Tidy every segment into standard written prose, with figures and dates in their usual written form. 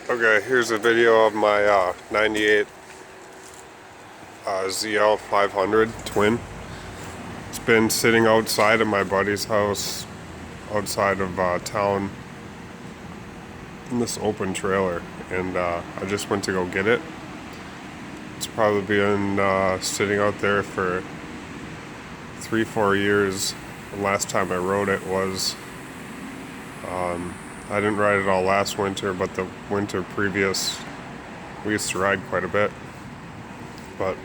Okay, here's a video of my 98 ZL 500 twin. It's been sitting outside of my buddy's house outside of town in this open trailer, and I just went to go get it. It's probably been sitting out there for 3-4 years. The last time I rode it was I didn't ride it all last winter, but the winter previous we used to ride quite a bit. But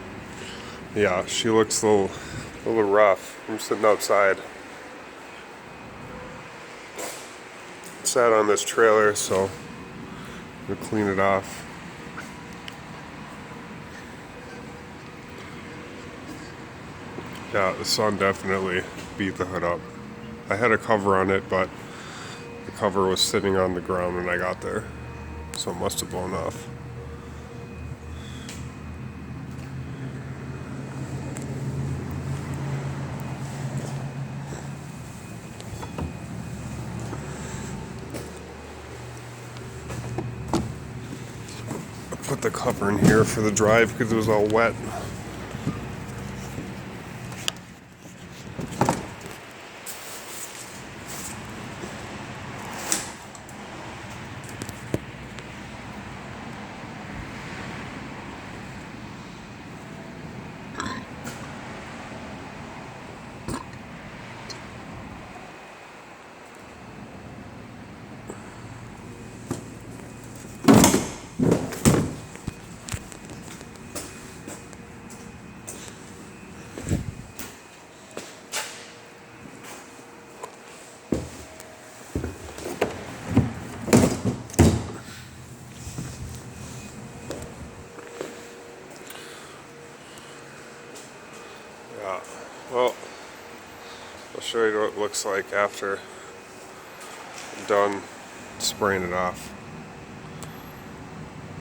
yeah, she looks a little rough. I'm sitting outside. Sat on this trailer, so I'm gonna clean it off. Yeah, the sun definitely beat the hood up. I had a cover on it, but the cover was sitting on the ground when I got there, so it must have blown off. I put the cover in here for the drive because it was all wet. Yeah, well, I'll show you what it looks like after I'm done spraying it off.